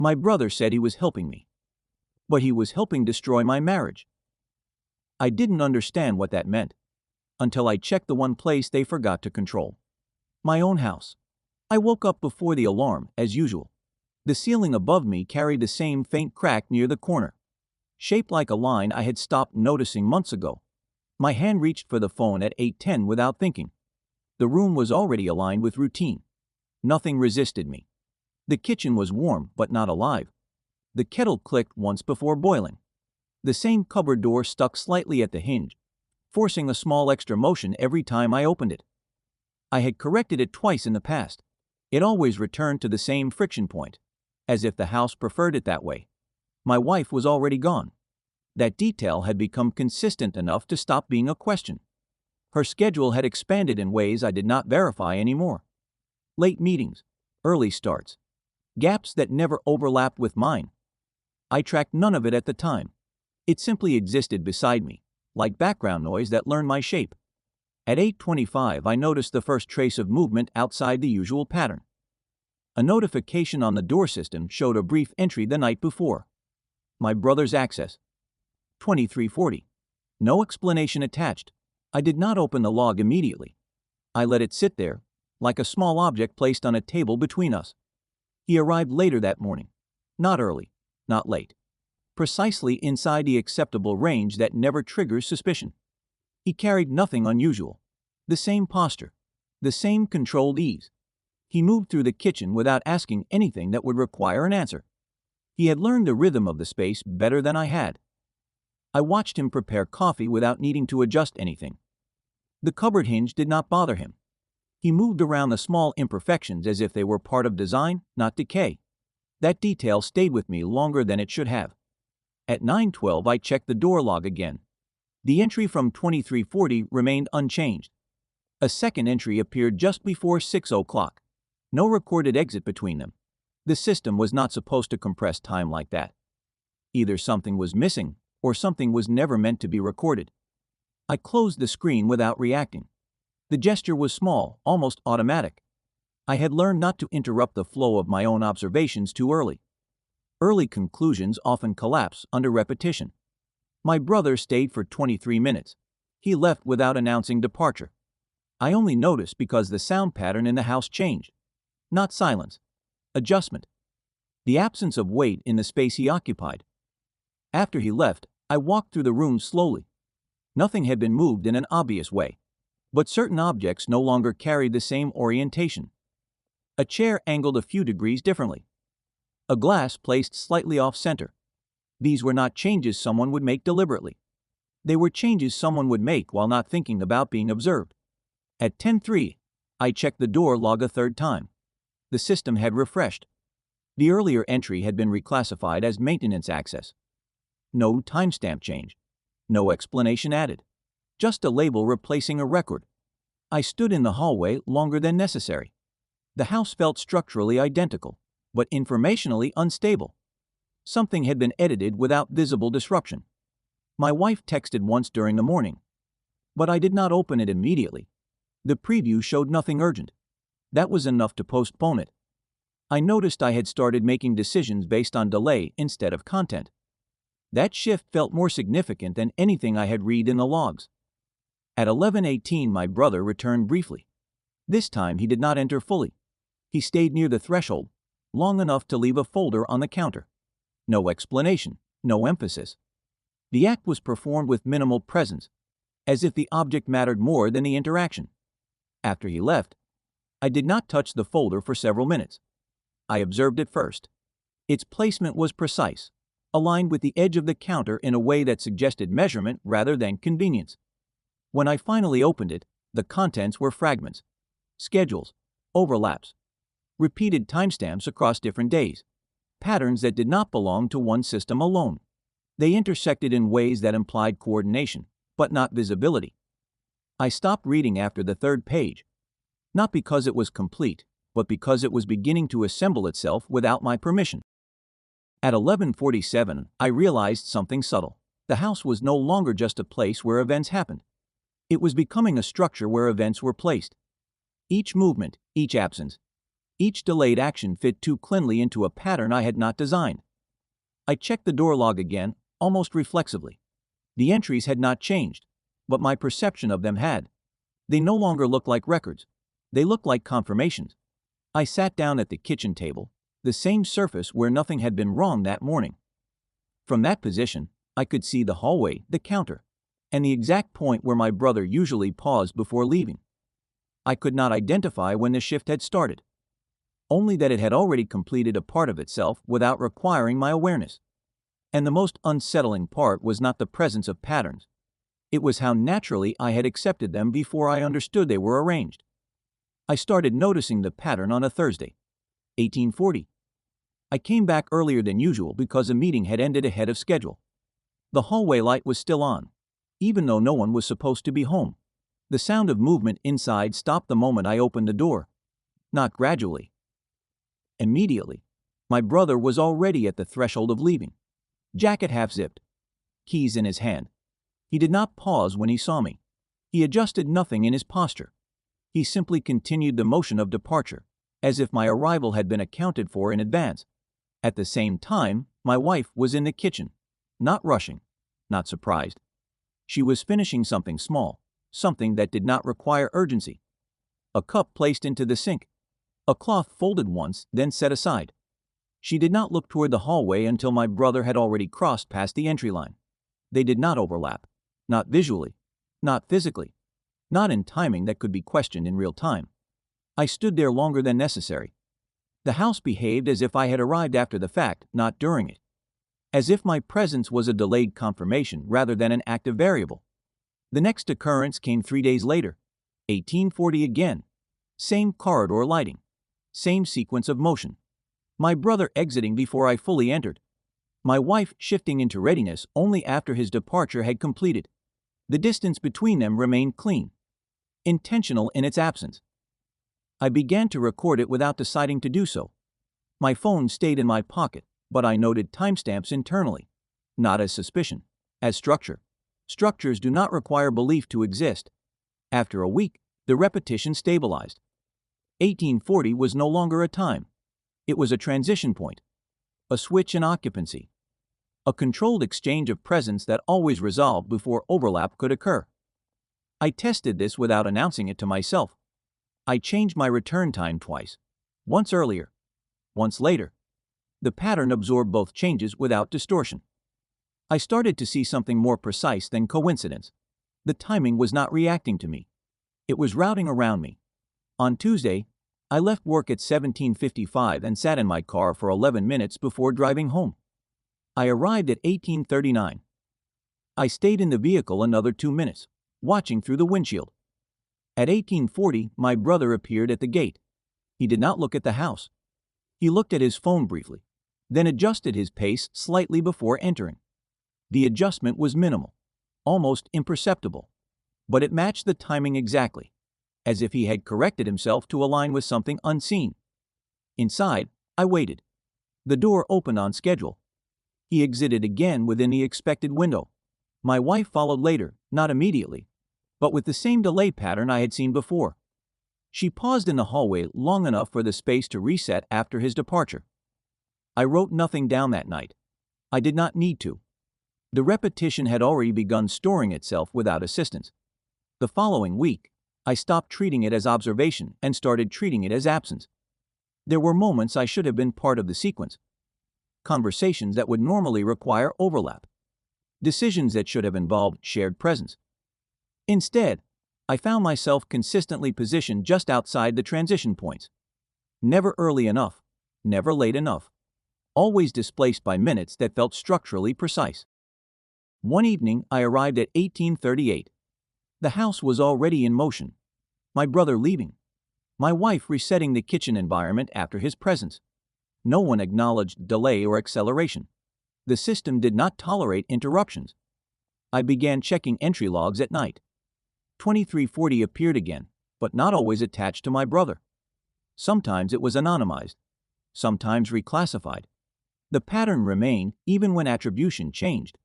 My brother said he was helping me, but he was helping destroy my marriage. I didn't understand what that meant until I checked the one place they forgot to control: my own house. I woke up before the alarm, as usual. The ceiling above me carried the same faint crack near the corner, shaped like a line I had stopped noticing months ago. My hand reached for the phone at 8:10 without thinking. The room was already aligned with routine. Nothing resisted me. The kitchen was warm but not alive. The kettle clicked once before boiling. The same cupboard door stuck slightly at the hinge, forcing a small extra motion every time I opened it. I had corrected it twice in the past. It always returned to the same friction point, as if the house preferred it that way. My wife was already gone. That detail had become consistent enough to stop being a question. Her schedule had expanded in ways I did not verify anymore. Late meetings, early starts, gaps that never overlapped with mine. I tracked none of it at the time. It simply existed beside me, like background noise that learned my shape. At 8:25, I noticed the first trace of movement outside the usual pattern. A notification on the door system showed a brief entry the night before: my brother's access, 2340. No explanation attached. I did not open the log immediately. I let it sit there, like a small object placed on a table between us. He arrived later that morning. Not early, not late. Precisely inside the acceptable range that never triggers suspicion. He carried nothing unusual. The same posture, the same controlled ease. He moved through the kitchen without asking anything that would require an answer. He had learned the rhythm of the space better than I had. I watched him prepare coffee without needing to adjust anything. The cupboard hinge did not bother him. He moved around the small imperfections as if they were part of design, not decay. That detail stayed with me longer than it should have. At 9:12, I checked the door log again. The entry from 2340 remained unchanged. A second entry appeared just before 6 o'clock. No recorded exit between them. The system was not supposed to compress time like that. Either something was missing, or something was never meant to be recorded. I closed the screen without reacting. The gesture was small, almost automatic. I had learned not to interrupt the flow of my own observations too early. Early conclusions often collapse under repetition. My brother stayed for 23 minutes. He left without announcing departure. I only noticed because the sound pattern in the house changed. Not silence. Adjustment. The absence of weight in the space he occupied. After he left, I walked through the room slowly. Nothing had been moved in an obvious way, but certain objects no longer carried the same orientation. A chair angled a few degrees differently. A glass placed slightly off-center. These were not changes someone would make deliberately. They were changes someone would make while not thinking about being observed. At 10:03, I checked the door log a third time. The system had refreshed. The earlier entry had been reclassified as maintenance access. No timestamp change. No explanation added. Just a label replacing a record. I stood in the hallway longer than necessary. The house felt structurally identical, but informationally unstable. Something had been edited without visible disruption. My wife texted once during the morning, but I did not open it immediately. The preview showed nothing urgent. That was enough to postpone it. I noticed I had started making decisions based on delay instead of content. That shift felt more significant than anything I had read in the logs. At 11:18, my brother returned briefly. This time he did not enter fully. He stayed near the threshold, long enough to leave a folder on the counter. No explanation, no emphasis. The act was performed with minimal presence, as if the object mattered more than the interaction. After he left, I did not touch the folder for several minutes. I observed it first. Its placement was precise, aligned with the edge of the counter in a way that suggested measurement rather than convenience. When I finally opened it, the contents were fragments, schedules, overlaps, repeated timestamps across different days, patterns that did not belong to one system alone. They intersected in ways that implied coordination, but not visibility. I stopped reading after the third page, not because it was complete, but because it was beginning to assemble itself without my permission. At 11:47, I realized something subtle. The house was no longer just a place where events happened. It was becoming a structure where events were placed. Each movement, each absence, Each delayed action fit too cleanly into a pattern I had not designed. I checked the door log again, almost reflexively. The entries had not changed, but my perception of them had. They no longer looked like records. They looked like confirmations. I sat down at the kitchen table, the same surface where nothing had been wrong that morning. From that position, I could see the hallway, the counter, and the exact point where my brother usually paused before leaving. I could not identify when the shift had started, only that it had already completed a part of itself without requiring my awareness. And the most unsettling part was not the presence of patterns. It was how naturally I had accepted them before I understood they were arranged. I started noticing the pattern on a Thursday, 1840. I came back earlier than usual because a meeting had ended ahead of schedule. The hallway light was still on, even though no one was supposed to be home. The sound of movement inside stopped the moment I opened the door. Not gradually. Immediately. My brother was already at the threshold of leaving. Jacket half-zipped. Keys in his hand. He did not pause when he saw me. He adjusted nothing in his posture. He simply continued the motion of departure, as if my arrival had been accounted for in advance. At the same time, my wife was in the kitchen, not rushing, not surprised. She was finishing something small, something that did not require urgency. A cup placed into the sink. A cloth folded once, then set aside. She did not look toward the hallway until my brother had already crossed past the entry line. They did not overlap. Not visually. Not physically. Not in timing that could be questioned in real time. I stood there longer than necessary. The house behaved as if I had arrived after the fact, not during it. As if my presence was a delayed confirmation rather than an active variable. The next occurrence came 3 days later, 1840 again. Same corridor lighting. Same sequence of motion. My brother exiting before I fully entered. My wife shifting into readiness only after his departure had completed. The distance between them remained clean. Intentional in its absence. I began to record it without deciding to do so. My phone stayed in my pocket, but I noted timestamps internally. Not as suspicion, as structure. Structures do not require belief to exist. After a week, the repetition stabilized. 1840 was no longer a time. It was a transition point. A switch in occupancy. A controlled exchange of presence that always resolved before overlap could occur. I tested this without announcing it to myself. I changed my return time twice. Once earlier. Once later. The pattern absorbed both changes without distortion. I started to see something more precise than coincidence. The timing was not reacting to me. It was routing around me. On Tuesday, I left work at 17:55 and sat in my car for 11 minutes before driving home. I arrived at 18:39. I stayed in the vehicle another 2 minutes, watching through the windshield. At 1840, my brother appeared at the gate. He did not look at the house. He looked at his phone briefly, then adjusted his pace slightly before entering. The adjustment was minimal, almost imperceptible, but it matched the timing exactly, as if he had corrected himself to align with something unseen. Inside, I waited. The door opened on schedule. He exited again within the expected window. My wife followed later, not immediately, but with the same delay pattern I had seen before. She paused in the hallway long enough for the space to reset after his departure. I wrote nothing down that night. I did not need to. The repetition had already begun storing itself without assistance. The following week, I stopped treating it as observation and started treating it as absence. There were moments I should have been part of the sequence. Conversations that would normally require overlap. Decisions that should have involved shared presence. Instead, I found myself consistently positioned just outside the transition points. Never early enough, never late enough. Always displaced by minutes that felt structurally precise. One evening, I arrived at 1838. The house was already in motion. My brother leaving. My wife resetting the kitchen environment after his presence. No one acknowledged delay or acceleration. The system did not tolerate interruptions. I began checking entry logs at night. 2340 appeared again, but not always attached to my brother. Sometimes it was anonymized. Sometimes reclassified. The pattern remained even when attribution changed.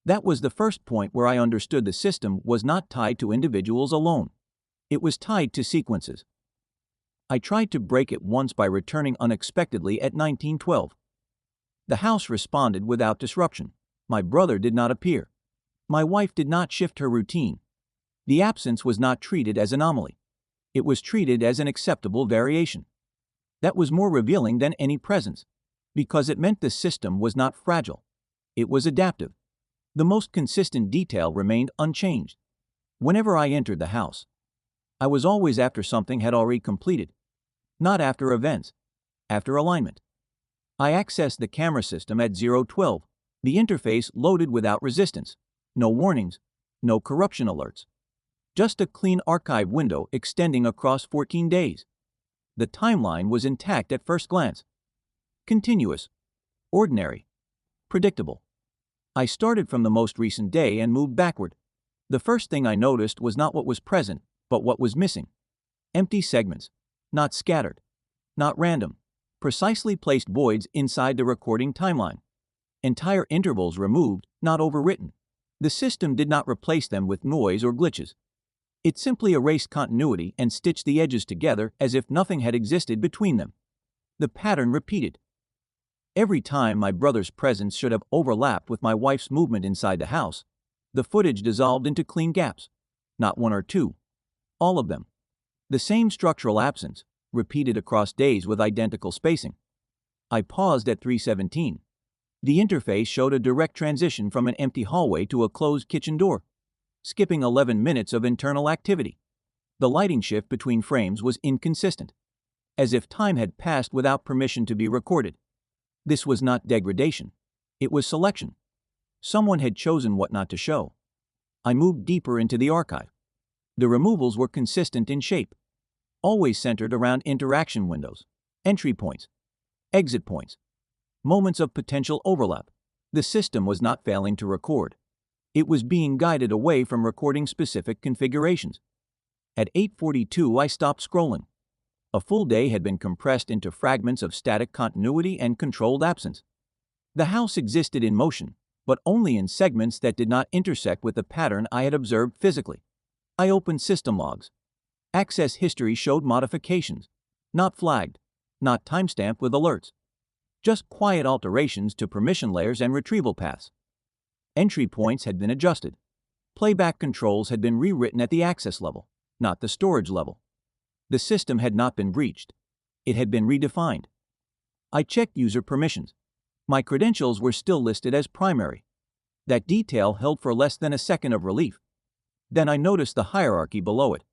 That was the first point where I understood the system was not tied to individuals alone. It was tied to sequences. I tried to break it once by returning unexpectedly at 1912. The house responded without disruption. My brother did not appear. My wife did not shift her routine. The absence was not treated as anomaly. It was treated as an acceptable variation. That was more revealing than any presence, because it meant the system was not fragile. It was adaptive. The most consistent detail remained unchanged. Whenever I entered the house, I was always after something had already completed, not after events, after alignment. I accessed the camera system at 012, the interface loaded without resistance, no warnings, no corruption alerts. Just a clean archive window extending across 14 days. The timeline was intact at first glance. Continuous, ordinary, predictable. I started from the most recent day and moved backward. The first thing I noticed was not what was present, but what was missing. Empty segments, not scattered, not random, precisely placed voids inside the recording timeline. Entire intervals removed, not overwritten. The system did not replace them with noise or glitches. It simply erased continuity and stitched the edges together as if nothing had existed between them. The pattern repeated. Every time my brother's presence should have overlapped with my wife's movement inside the house, the footage dissolved into clean gaps. Not one or two. All of them. The same structural absence, repeated across days with identical spacing. I paused at 3:17. The interface showed a direct transition from an empty hallway to a closed kitchen door, skipping 11 minutes of internal activity. The lighting shift between frames was inconsistent, as if time had passed without permission to be recorded. This was not degradation. It was selection. Someone had chosen what not to show. I moved deeper into the archive. The removals were consistent in shape, always centered around interaction windows, entry points, exit points, moments of potential overlap. The system was not failing to record. It was being guided away from recording specific configurations. At 8:42, I stopped scrolling. A full day had been compressed into fragments of static continuity and controlled absence. The house existed in motion, but only in segments that did not intersect with the pattern I had observed physically. I opened system logs. Access history showed modifications, not flagged, not timestamped with alerts. Just quiet alterations to permission layers and retrieval paths. Entry points had been adjusted. Playback controls had been rewritten at the access level, not the storage level. The system had not been breached. It had been redefined. I checked user permissions. My credentials were still listed as primary. That detail held for less than a second of relief. Then I noticed the hierarchy below it.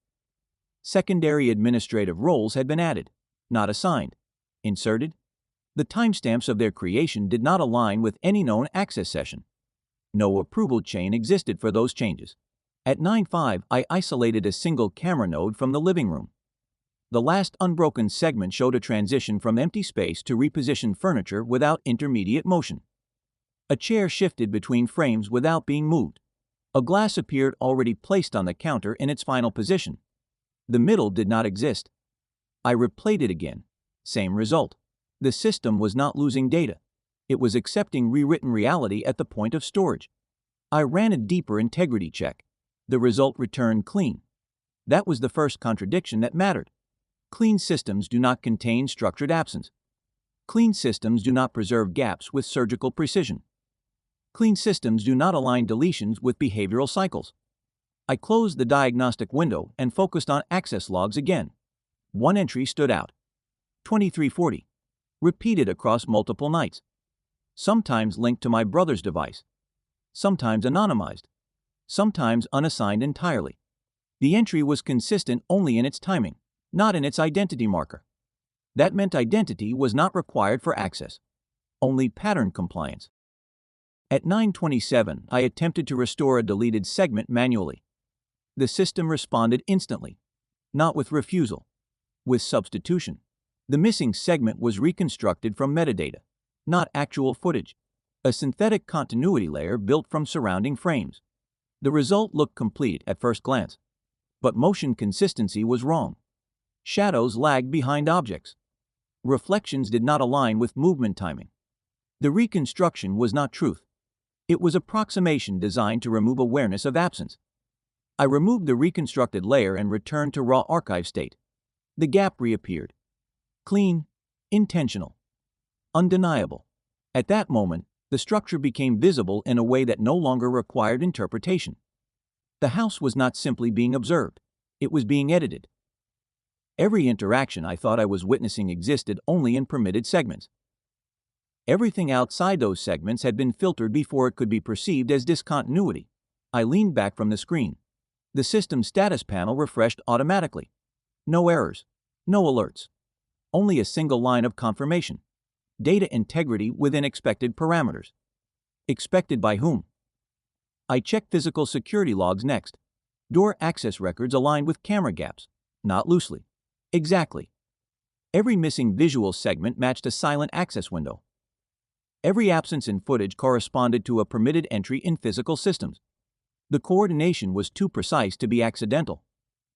Secondary administrative roles had been added, not assigned, inserted. The timestamps of their creation did not align with any known access session. No approval chain existed for those changes. At 9:05, I isolated a single camera node from the living room. The last unbroken segment showed a transition from empty space to repositioned furniture without intermediate motion. A chair shifted between frames without being moved. A glass appeared already placed on the counter in its final position. The middle did not exist. I replayed it again. Same result. The system was not losing data. It was accepting rewritten reality at the point of storage. I ran a deeper integrity check. The result returned clean. That was the first contradiction that mattered. Clean systems do not contain structured absence. Clean systems do not preserve gaps with surgical precision. Clean systems do not align deletions with behavioral cycles. I closed the diagnostic window and focused on access logs again. One entry stood out. 2340. Repeated across multiple nights. Sometimes linked to my brother's device. Sometimes anonymized. Sometimes unassigned entirely. The entry was consistent only in its timing, not in its identity marker. That meant identity was not required for access, only pattern compliance. At 9:27, I attempted to restore a deleted segment manually. The system responded instantly, not with refusal, with substitution. The missing segment was reconstructed from metadata, not actual footage, a synthetic continuity layer built from surrounding frames. The result looked complete at first glance, but motion consistency was wrong. Shadows lagged behind objects. Reflections did not align with movement timing. The reconstruction was not truth. It was approximation designed to remove awareness of absence. I removed the reconstructed layer and returned to raw archive state. The gap reappeared. Clean, intentional, undeniable. At that moment, the structure became visible in a way that no longer required interpretation. The house was not simply being observed, it was being edited. Every interaction I thought I was witnessing existed only in permitted segments. Everything outside those segments had been filtered before it could be perceived as discontinuity. I leaned back from the screen. The system status panel refreshed automatically. No errors, no alerts. Only a single line of confirmation. Data integrity within expected parameters. Expected by whom? I checked physical security logs next. Door access records aligned with camera gaps. Not loosely. Exactly. Every missing visual segment matched a silent access window. Every absence in footage corresponded to a permitted entry in physical systems. The coordination was too precise to be accidental.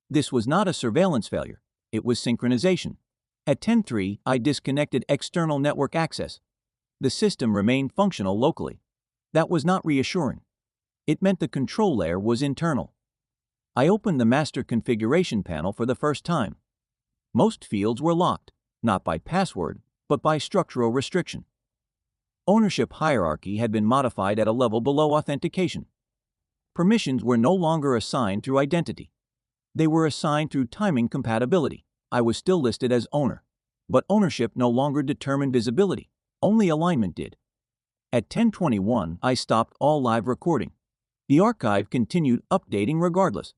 This was not a surveillance failure. It was synchronization. At 10:03, I disconnected external network access. The system remained functional locally. That was not reassuring. It meant the control layer was internal. I opened the master configuration panel for the first time. Most fields were locked, not by password, but by structural restriction. Ownership hierarchy had been modified at a level below authentication. Permissions were no longer assigned through identity. They were assigned through timing compatibility. I was still listed as owner, but ownership no longer determined visibility, only alignment did. At 10:21, I stopped all live recording. The archive continued updating regardless.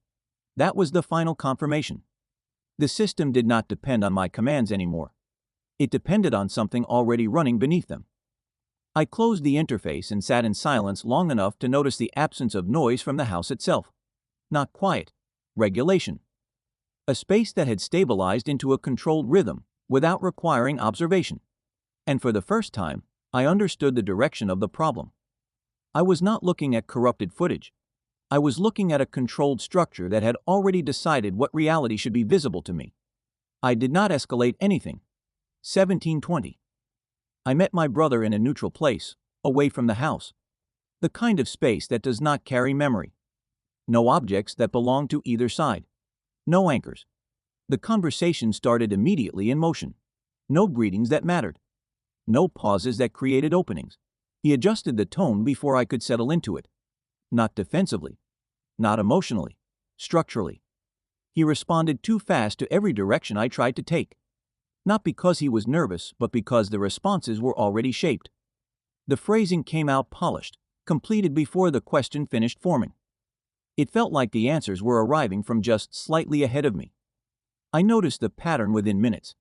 That was the final confirmation. The system did not depend on my commands anymore. It depended on something already running beneath them. I closed the interface and sat in silence long enough to notice the absence of noise from the house itself. Not quiet, regulation. A space that had stabilized into a controlled rhythm without requiring observation. And for the first time, I understood the direction of the problem. I was not looking at corrupted footage. I was looking at a controlled structure that had already decided what reality should be visible to me. I did not escalate anything. 17:20. I met my brother in a neutral place, away from the house. The kind of space that does not carry memory. No objects that belong to either side. No anchors. The conversation started immediately in motion. No greetings that mattered. No pauses that created openings. He adjusted the tone before I could settle into it. Not defensively. Not emotionally. Structurally. He responded too fast to every direction I tried to take. Not because he was nervous, but because the responses were already shaped. The phrasing came out polished, completed before the question finished forming. It felt like the answers were arriving from just slightly ahead of me. I noticed the pattern within minutes.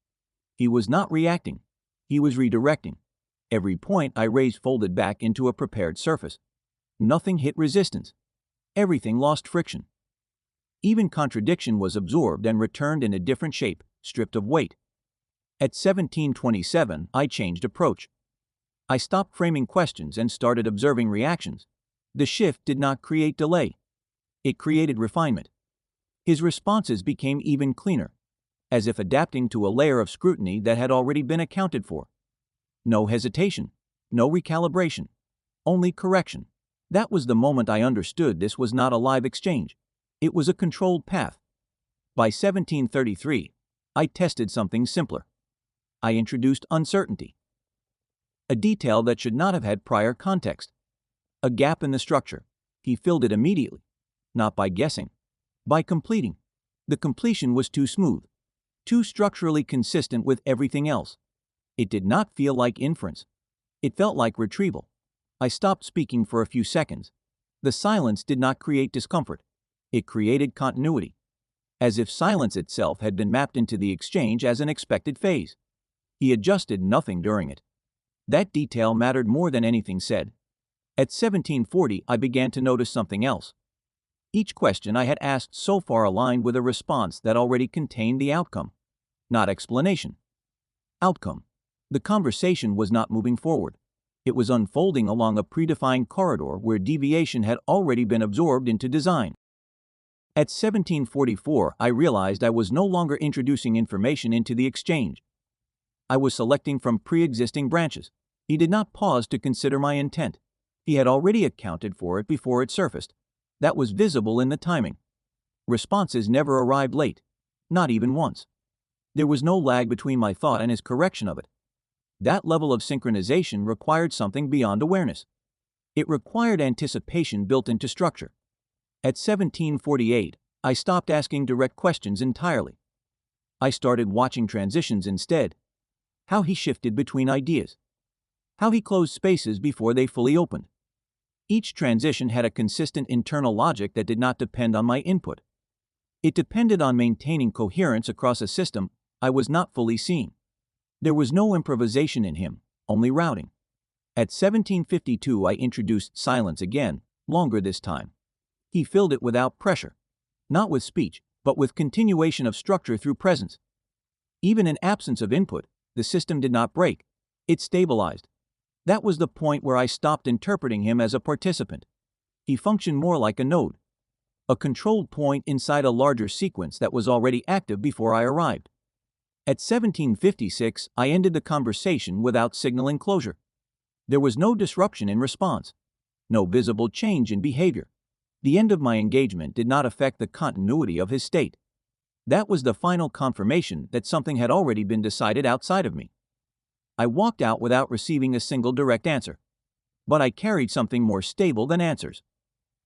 He was not reacting. He was redirecting. Every point I raised folded back into a prepared surface. Nothing hit resistance. Everything lost friction. Even contradiction was absorbed and returned in a different shape, stripped of weight. At 17:27, I changed approach. I stopped framing questions and started observing reactions. The shift did not create delay. It created refinement. His responses became even cleaner, as if adapting to a layer of scrutiny that had already been accounted for. No hesitation, no recalibration, only correction. That was the moment I understood this was not a live exchange. It was a controlled path. By 17:33, I tested something simpler. I introduced uncertainty. A detail that should not have had prior context. A gap in the structure. He filled it immediately. Not by guessing. By completing. The completion was too smooth. Too structurally consistent with everything else. It did not feel like inference. It felt like retrieval. I stopped speaking for a few seconds. The silence did not create discomfort. It created continuity. As if silence itself had been mapped into the exchange as an expected phase. He adjusted nothing during it. That detail mattered more than anything said. At 17:40, I began to notice something else. Each question I had asked so far aligned with a response that already contained the outcome. Not explanation. Outcome. The conversation was not moving forward. It was unfolding along a predefined corridor where deviation had already been absorbed into design. At 17:44, I realized I was no longer introducing information into the exchange. I was selecting from pre-existing branches. He did not pause to consider my intent. He had already accounted for it before it surfaced. That was visible in the timing. Responses never arrived late, not even once. There was no lag between my thought and his correction of it. That level of synchronization required something beyond awareness. It required anticipation built into structure. At 1748, I stopped asking direct questions entirely. I started watching transitions instead. How he shifted between ideas. How he closed spaces before they fully opened. Each transition had a consistent internal logic that did not depend on my input. It depended on maintaining coherence across a system I was not fully seeing. There was no improvisation in him, only routing. At 1752, I introduced silence again, longer this time. He filled it without pressure, not with speech, but with continuation of structure through presence. Even in absence of input, the system did not break, it stabilized. That was the point where I stopped interpreting him as a participant. He functioned more like a node, a controlled point inside a larger sequence that was already active before I arrived. At 1756, I ended the conversation without signaling closure. There was no disruption in response, no visible change in behavior. The end of my engagement did not affect the continuity of his state. That was the final confirmation that something had already been decided outside of me. I walked out without receiving a single direct answer. But I carried something more stable than answers.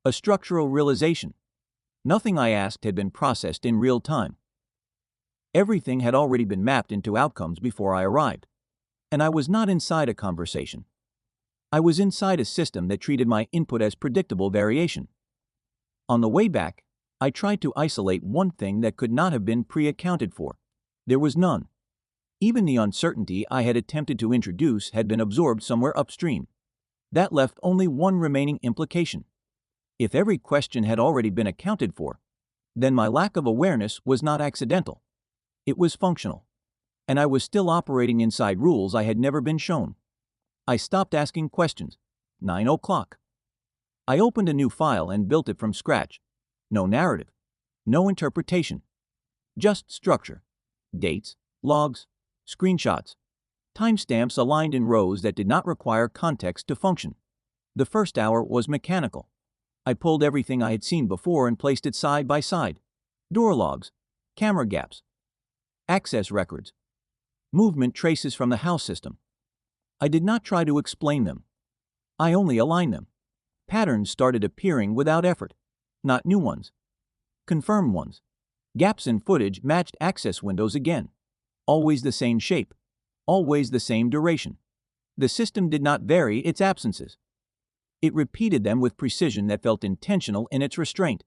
A structural realization. Nothing I asked had been processed in real time. Everything had already been mapped into outcomes before I arrived. And I was not inside a conversation. I was inside a system that treated my input as predictable variation. On the way back, I tried to isolate one thing that could not have been pre-accounted for. There was none. Even the uncertainty I had attempted to introduce had been absorbed somewhere upstream. That left only one remaining implication. If every question had already been accounted for, then my lack of awareness was not accidental. It was functional. And I was still operating inside rules I had never been shown. I stopped asking questions. 9 o'clock. I opened a new file and built it from scratch. No narrative. No interpretation. Just structure. Dates, logs, screenshots. Timestamps aligned in rows that did not require context to function. The first hour was mechanical. I pulled everything I had seen before and placed it side by side. Door logs, camera gaps, access records, movement traces from the house system. I did not try to explain them. I only aligned them. Patterns started appearing without effort, not new ones. Confirmed ones. Gaps in footage matched access windows again. Always the same shape. Always the same duration. The system did not vary its absences. It repeated them with precision that felt intentional in its restraint.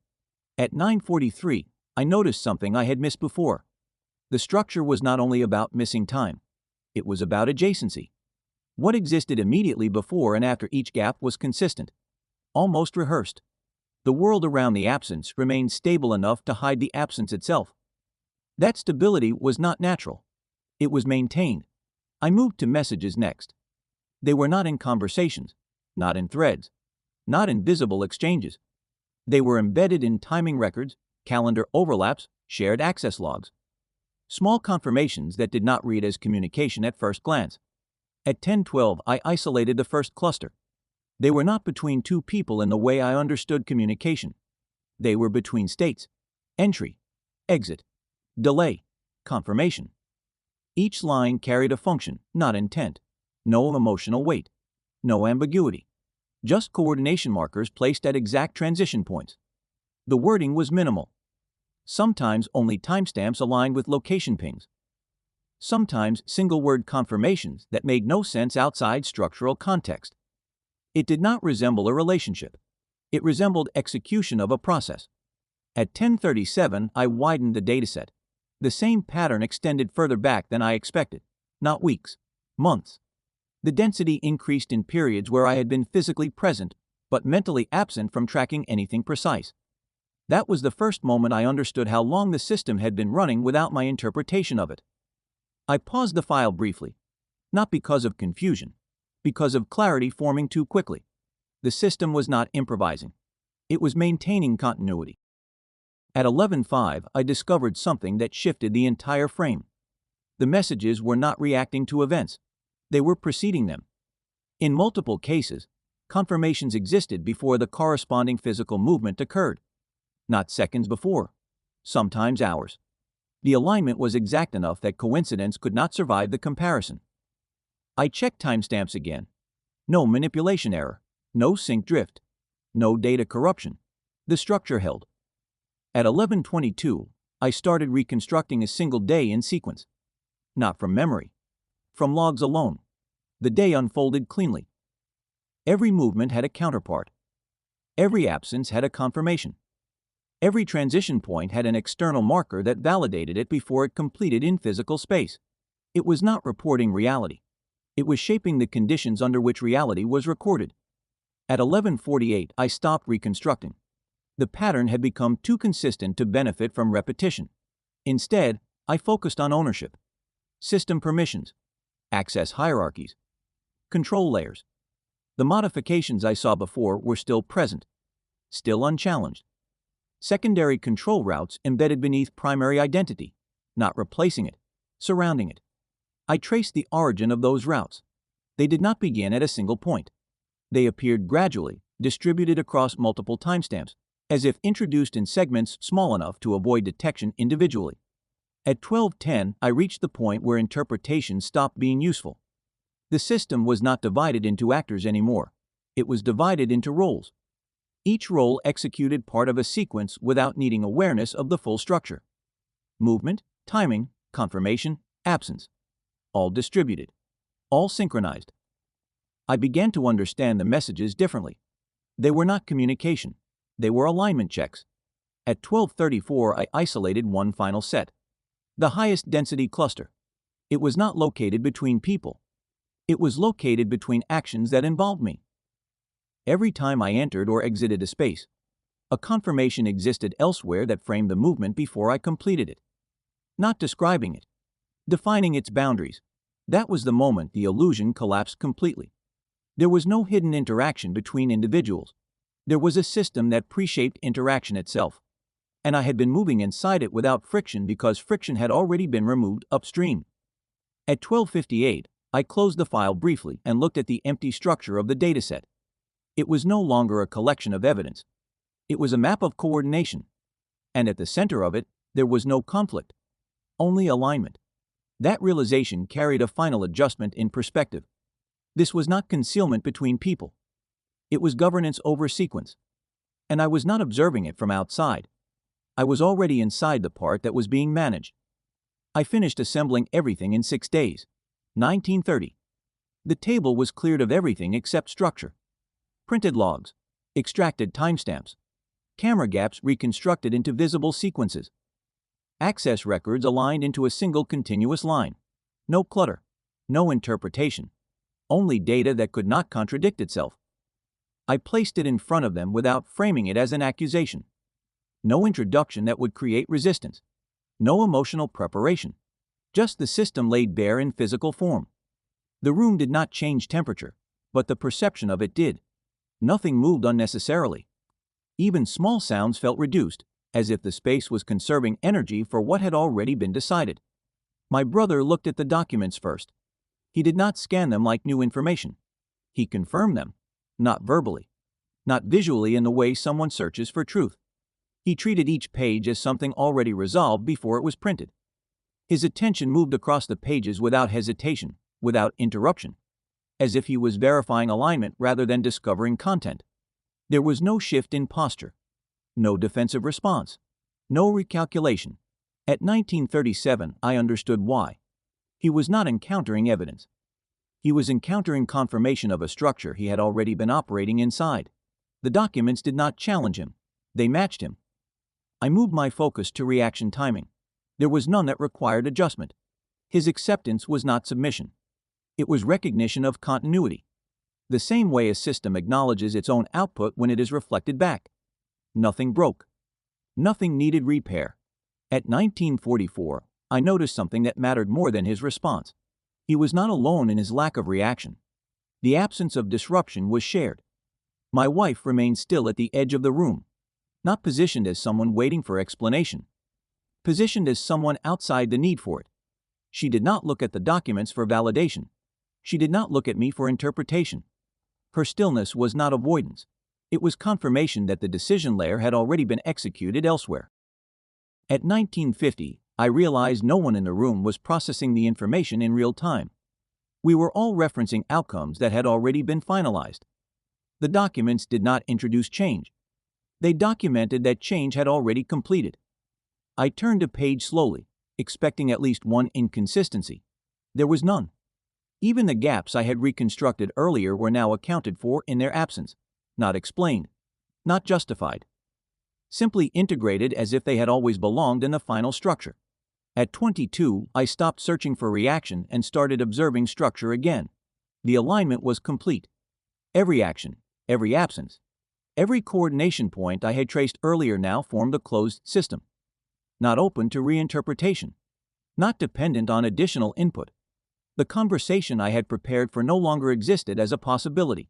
At 9:43, I noticed something I had missed before. The structure was not only about missing time. It was about adjacency. What existed immediately before and after each gap was consistent, almost rehearsed. The world around the absence remained stable enough to hide the absence itself. That stability was not natural. It was maintained. I moved to messages next. They were not in conversations, not in threads, not in visible exchanges. They were embedded in timing records, calendar overlaps, shared access logs. Small confirmations that did not read as communication at first glance. At 10:12, I isolated the first cluster. They were not between two people in the way I understood communication. They were between states, entry, exit, delay, confirmation. Each line carried a function, not intent. No emotional weight. No ambiguity. Just coordination markers placed at exact transition points. The wording was minimal. Sometimes only timestamps aligned with location pings. Sometimes single-word confirmations that made no sense outside structural context. It did not resemble a relationship. It resembled execution of a process. At 10:37, I widened the dataset. The same pattern extended further back than I expected. Not weeks, months. The density increased in periods where I had been physically present, but mentally absent from tracking anything precise. That was the first moment I understood how long the system had been running without my interpretation of it. I paused the file briefly, not because of confusion, because of clarity forming too quickly. The system was not improvising. It was maintaining continuity. At 11:05, I discovered something that shifted the entire frame. The messages were not reacting to events. They were preceding them. In multiple cases, confirmations existed before the corresponding physical movement occurred. Not seconds before, sometimes hours. The alignment was exact enough that coincidence could not survive the comparison. I checked timestamps again. No manipulation error, no sync drift, no data corruption. The structure held. At 11:22, I started reconstructing a single day in sequence. Not from memory. From logs alone. The day unfolded cleanly. Every movement had a counterpart. Every absence had a confirmation. Every transition point had an external marker that validated it before it completed in physical space. It was not reporting reality. It was shaping the conditions under which reality was recorded. At 11:48, I stopped reconstructing. The pattern had become too consistent to benefit from repetition. Instead, I focused on ownership, system permissions, access hierarchies, control layers. The modifications I saw before were still present, still unchallenged. Secondary control routes embedded beneath primary identity, not replacing it, surrounding it. I traced the origin of those routes. They did not begin at a single point. They appeared gradually, distributed across multiple timestamps, as if introduced in segments small enough to avoid detection individually. At 12:10, I reached the point where interpretation stopped being useful. The system was not divided into actors anymore. It was divided into roles. Each role executed part of a sequence without needing awareness of the full structure. Movement, timing, confirmation, absence. All distributed. All synchronized. I began to understand the messages differently. They were not communication. They were alignment checks. At 12:34, I isolated one final set. The highest density cluster. It was not located between people. It was located between actions that involved me. Every time I entered or exited a space, a confirmation existed elsewhere that framed the movement before I completed it. Not describing it, defining its boundaries. That was the moment the illusion collapsed completely. There was no hidden interaction between individuals. There was a system that pre-shaped interaction itself, and I had been moving inside it without friction because friction had already been removed upstream. At 12:58, I closed the file briefly and looked at the empty structure of the dataset. It was no longer a collection of evidence. It was a map of coordination, and at the center of it, there was no conflict, only alignment. That realization carried a final adjustment in perspective. This was not concealment between people. It was governance over sequence. And I was not observing it from outside. I was already inside the part that was being managed. I finished assembling everything in 6 days. 1930. The table was cleared of everything except structure. Printed logs, extracted timestamps, camera gaps reconstructed into visible sequences. Access records aligned into a single continuous line. No clutter, no interpretation, only data that could not contradict itself. I placed it in front of them without framing it as an accusation. No introduction that would create resistance. No emotional preparation. Just the system laid bare in physical form. The room did not change temperature, but the perception of it did. Nothing moved unnecessarily. Even small sounds felt reduced, as if the space was conserving energy for what had already been decided. My brother looked at the documents first. He did not scan them like new information. He confirmed them, not verbally, not visually in the way someone searches for truth. He treated each page as something already resolved before it was printed. His attention moved across the pages without hesitation, without interruption, as if he was verifying alignment rather than discovering content. There was no shift in posture, no defensive response, no recalculation. At 1937, I understood why. He was not encountering evidence. He was encountering confirmation of a structure he had already been operating inside. The documents did not challenge him. They matched him. I moved my focus to reaction timing. There was none that required adjustment. His acceptance was not submission. It was recognition of continuity. The same way a system acknowledges its own output when it is reflected back. Nothing broke. Nothing needed repair. At 1944, I noticed something that mattered more than his response. He was not alone in his lack of reaction. The absence of disruption was shared. My wife remained still at the edge of the room, not positioned as someone waiting for explanation, positioned as someone outside the need for it. She did not look at the documents for validation. She did not look at me for interpretation. Her stillness was not avoidance. It was confirmation that the decision layer had already been executed elsewhere. At 1950, I realized no one in the room was processing the information in real time. We were all referencing outcomes that had already been finalized. The documents did not introduce change. They documented that change had already completed. I turned a page slowly, expecting at least one inconsistency. There was none. Even the gaps I had reconstructed earlier were now accounted for in their absence, not explained, not justified. Simply integrated as if they had always belonged in the final structure. At 22, I stopped searching for reaction and started observing structure again. The alignment was complete. Every action, every absence, every coordination point I had traced earlier now formed a closed system. Not open to reinterpretation. Not dependent on additional input. The conversation I had prepared for no longer existed as a possibility.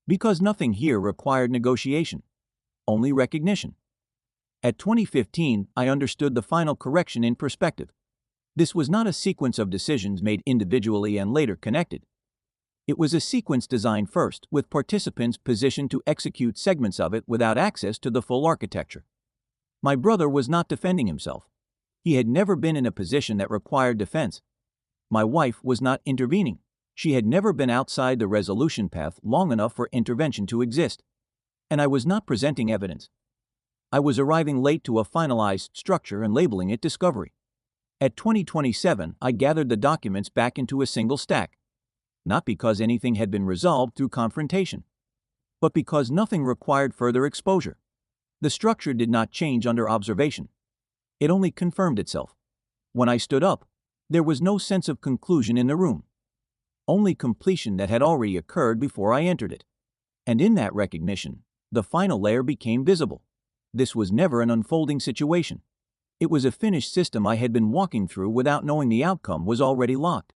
Because nothing here required negotiation. Only recognition. At 2015, I understood the final correction in perspective. This was not a sequence of decisions made individually and later connected. It was a sequence designed first, with participants positioned to execute segments of it without access to the full architecture. My brother was not defending himself. He had never been in a position that required defense. My wife was not intervening. She had never been outside the resolution path long enough for intervention to exist. And I was not presenting evidence. I was arriving late to a finalized structure and labeling it discovery. At 2027, I gathered the documents back into a single stack. Not because anything had been resolved through confrontation, but because nothing required further exposure. The structure did not change under observation. It only confirmed itself. When I stood up, there was no sense of conclusion in the room. Only completion that had already occurred before I entered it. And in that recognition, the final layer became visible. This was never an unfolding situation. It was a finished system I had been walking through without knowing the outcome was already locked.